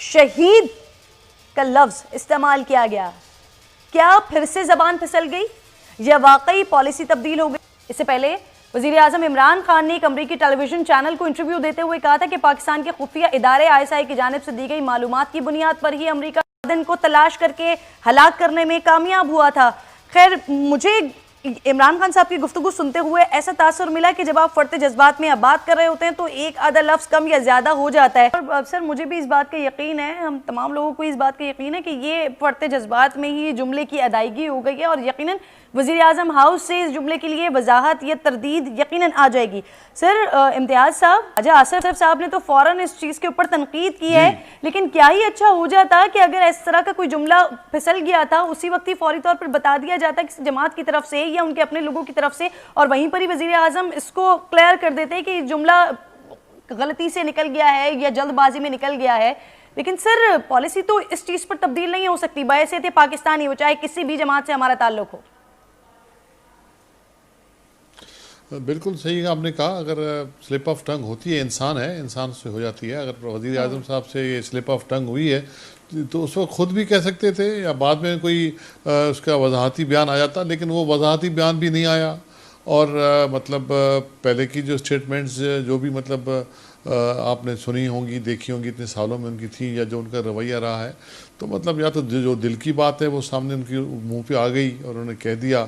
शहीद का लफ्ज इस्तेमाल किया गया। क्या फिर से जबान फिसल गई या वाकई पॉलिसी तब्दील हो गई? इससे पहले वजीर आजम इमरान खान ने एक अमरीकी टेलीविजन चैनल को इंटरव्यू देते हुए कहा था कि पाकिस्तान के खुफिया इदारे ISI की जानिब से दी गई मालूमात की बुनियाद पर ही अमरीका लादेन को तलाश करके हलाक करने में कामयाब हुआ था। खैर, मुझे इमरान खान साहब की गुफ्तगू सुनते हुए ऐसा तासुर मिला कि जब आप फर्ते जज्बात में आप बात कर रहे होते हैं तो एक आधा लफ्ज़ कम या ज़्यादा हो जाता है। और सर, मुझे भी इस बात का यकीन है, हम तमाम लोगों को इस बात का यकीन है कि ये फर्ते जज्बात में ही जुमले की अदायगी हो गई है और यकीनन वज़ीर आज़म हाउस से इस जुमले के लिए वजाहत या तरदीद यकीनन आ जाएगी। सर, इम्तियाज़ साहब, ख्वाजा आसिफ साहब ने तो फ़ौरन इस चीज़ के ऊपर तनकीद की है, लेकिन क्या ही अच्छा हो जाता कि अगर इस तरह का कोई जुमला फिसल गया था उसी वक्त ही फौरी तौर पर बता दिया जाता किसी जमात की तरफ से या उनके अपने लोगों की तरफ से, और वहीं पर ही वज़ीर आज़म इसको क्लियर कर देते कि जुमला गलती से निकल गया है या जल्दबाजी में निकल गया है। लेकिन सर, पॉलिसी तो इस चीज़ पर तब्दील नहीं हो सकती, बैसियत पाकिस्तानी हो चाहे किसी भी जमात से हमारा ताल्लुक हो। बिल्कुल सही आपने कहा, अगर स्लिप ऑफ टंग होती है, इंसान है, इंसान से हो जाती है। अगर वज़ीर आज़म साहब से ये स्लिप ऑफ टंग हुई है तो उस वक्त खुद भी कह सकते थे या बाद में कोई उसका वजाहती बयान आ जाता, लेकिन वो वजाहती बयान भी नहीं आया। और मतलब पहले की जो स्टेटमेंट्स जो भी मतलब आपने सुनी होंगी, देखी होंगी, इतने सालों में उनकी थी, या जो उनका रवैया रहा है, तो मतलब या तो जो दिल की बात है वो सामने उनकी मुंह पे आ गई और उन्होंने कह दिया,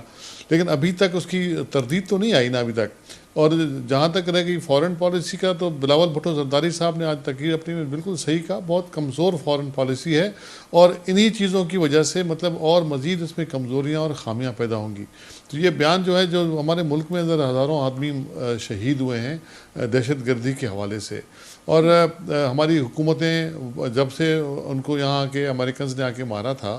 लेकिन अभी तक उसकी तरदीद तो नहीं आई ना अभी तक। और जहाँ तक रह गई फ़ॉरेन पॉलिसी का, तो बिलावल भुट्टो जरदारी साहब ने आज तकरीर अपनी में बिल्कुल सही कहा, बहुत कमज़ोर फ़ॉरेन पॉलिसी है और इन्हीं चीज़ों की वजह से मतलब और मज़ीद इसमें कमज़ोरियाँ और ख़ामियाँ पैदा होंगी। तो ये बयान जो है, जो हमारे मुल्क में अंदर हज़ारों आदमी शहीद हुए हैं दहशत गर्दी के हवाले से, और हमारी हुकूमतें जब से उनको यहाँ के अमेरिकन ने आके मारा था,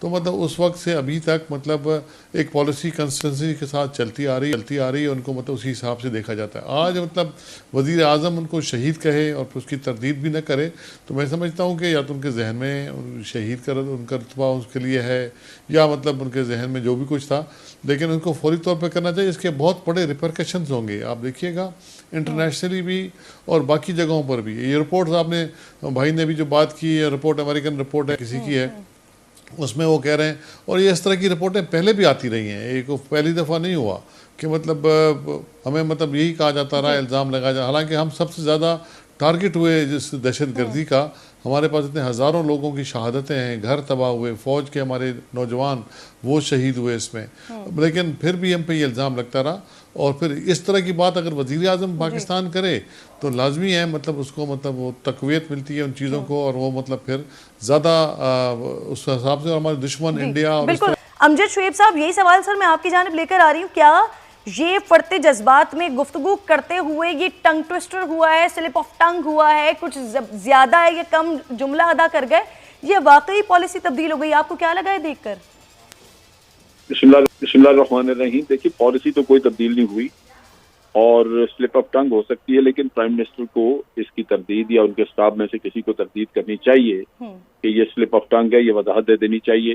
तो मतलब उस वक्त से अभी तक मतलब एक पॉलिसी कंसिस्टेंसी के साथ चलती आ रही है, उनको मतलब उसी हिसाब से देखा जाता है। आज मतलब वज़ीर आज़म उनको शहीद कहे और उसकी तरदीद भी न करे, तो मैं समझता हूँ कि या तो उनके जहन में शहीद कर उनका रुतबा उसके लिए है, या मतलब उनके जहन में जो भी कुछ था, लेकिन उनको फौरी तौर पर करना चाहिए। इसके बहुत बड़े रिपरकशंस होंगे, आप देखिएगा, इंटरनेशनली भी और बाकी जगहों पर भी। ये रिपोर्ट्स आपने भाई ने भी जो बात की है, रिपोर्ट अमेरिकन रिपोर्ट है किसी की है, उसमें वो कह रहे हैं, और ये इस तरह की रिपोर्टें पहले भी आती रही हैं, एक पहली दफ़ा नहीं हुआ कि मतलब हमें मतलब यही कहा जाता रहा, इल्ज़ाम लगाया जा, हालांकि हम सबसे ज़्यादा टारगेट हुए जिस दहशत गर्दी का। हमारे पास इतने हज़ारों लोगों की शहादतें हैं, घर तबाह हुए, फ़ौज के हमारे नौजवान वो शहीद हुए इसमें, लेकिन फिर भी हम पे ये इल्ज़ाम लगता रहा। और फिर इस तरह की बात अगर वज़ीर आज़म पाकिस्तान करे तो लाजमी है मतलब उसको मतलब वो तक़वियत मिलती है उन चीज़ों को, और वो मतलब फिर ज़्यादा उस हिसाब से हमारे दुश्मन इंडिया और बिल्कुल। अमजद शुएब साहब, यही सवाल सर मैं आपकी जानिब लेकर आ रही हूँ, क्या ये फरते जज्बात में गुफ्तगू करते हुए ये टंग ट्विस्टर हुआ है, स्लिप ऑफ टंग हुआ है, कुछ ज्यादा है या कम जुमला अदा कर गए, ये वाकई पॉलिसी तब्दील हो गई? आपको क्या लगा है देखकर? बिस्मिल्लाहिर्रहमानिर्रहीम। देखिए, पॉलिसी तो कोई तब्दील नहीं हुई और स्लिप ऑफ टंग हो सकती है, लेकिन प्राइम मिनिस्टर को इसकी तरदीद या उनके स्टाफ में से किसी को तरदीद करनी चाहिए कि ये स्लिप ऑफ टंग है, ये वजाहत दे देनी चाहिए,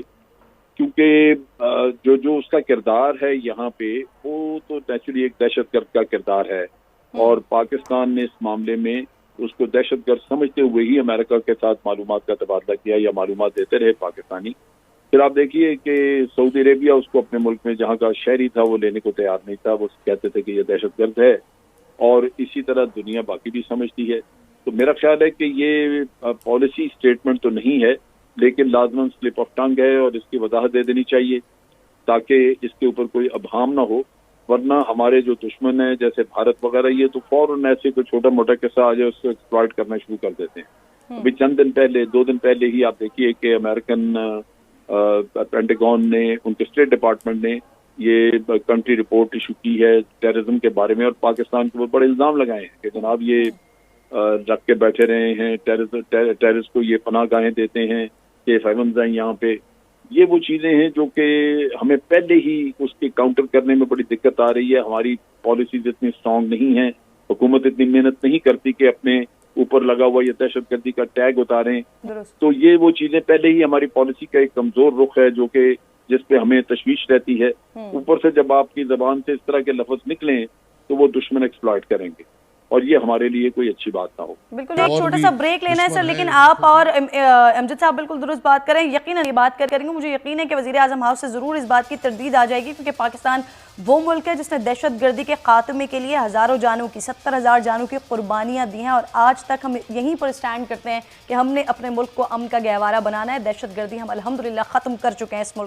क्योंकि जो उसका किरदार है यहाँ पे, वो तो नेचुरली एक दहशतगर्द का किरदार है, और पाकिस्तान ने इस मामले में उसको दहशतगर्द समझते हुए ही अमेरिका के साथ मालूमात का तबादला किया या मालूमात देते रहे पाकिस्तानी। फिर आप देखिए कि सऊदी अरेबिया उसको अपने मुल्क में जहाँ का शहरी था वो लेने को तैयार नहीं था, वो कहते थे कि ये दहशतगर्द है, और इसी तरह दुनिया बाकी भी समझती है। तो मेरा ख्याल है कि ये पॉलिसी स्टेटमेंट तो नहीं है, लेकिन लाजमन स्लिप ऑफ टंग है और इसकी वजाहत दे देनी चाहिए ताकि इसके ऊपर कोई अबहाम ना हो, वरना हमारे जो दुश्मन है जैसे भारत वगैरह, ये तो फौरन ऐसे कोई छोटा मोटा किस्सा आ जाए उसको एक्सप्लॉइट करना शुरू कर देते हैं। अभी चंद दिन पहले, 2 दिन पहले ही आप देखिए कि अमेरिकन पेंटागन ने, उनके स्टेट डिपार्टमेंट ने ये कंट्री रिपोर्ट इशू की है टेररिज्म के बारे में, और पाकिस्तान के ऊपर बड़े इल्जाम लगाए हैं कि जनाब ये रख के बैठे रहे हैं, टेररिस्ट को ये पनाहगाहें देते हैं, सेफ हेवन्स हैं यहाँ पे। ये वो चीजें हैं जो कि हमें पहले ही उसके काउंटर करने में बड़ी दिक्कत आ रही है। हमारी पॉलिसीज इतनी स्ट्रांग नहीं है, हुकूमत इतनी मेहनत नहीं करती कि अपने ऊपर लगा हुआ ये दहशतगर्दी का टैग उतारें। तो ये वो चीजें पहले ही हमारी पॉलिसी का एक कमजोर रुख है जो कि जिस पे हमें तशवीश रहती है। ऊपर से जब आपकी जबान से इस तरह के लफ्ज निकलें तो वो दुश्मन एक्सप्लॉइट करेंगे। और ये हमारे लिए कोई अच्छी बात ना हो। बिल्कुल, एक और छोटा भी सा ब्रेक लेना है सर, दुश्मन लेकिन है। आप और अमजद साहब बिल्कुल दुरुस्त बात करें, यकीनन ये बात करेंगे। मुझे यकीन है कि वज़ीर आज़म हाउस से ज़रूर इस बात की तरदीद आ जाएगी, क्योंकि पाकिस्तान वो मुल्क है जिसने दहशतगर्दी के खात्मे के लिए हज़ारों जानों की 70,000 जानों की कुर्बानियाँ दी हैं, और आज तक हम यहीं पर स्टैंड करते हैं कि हमने अपने मुल्क को अमन का गहवारा बनाना है। दहशतगर्दी हम अल्हम्दुलिल्लाह ख़त्म कर चुके हैं इस मुल्क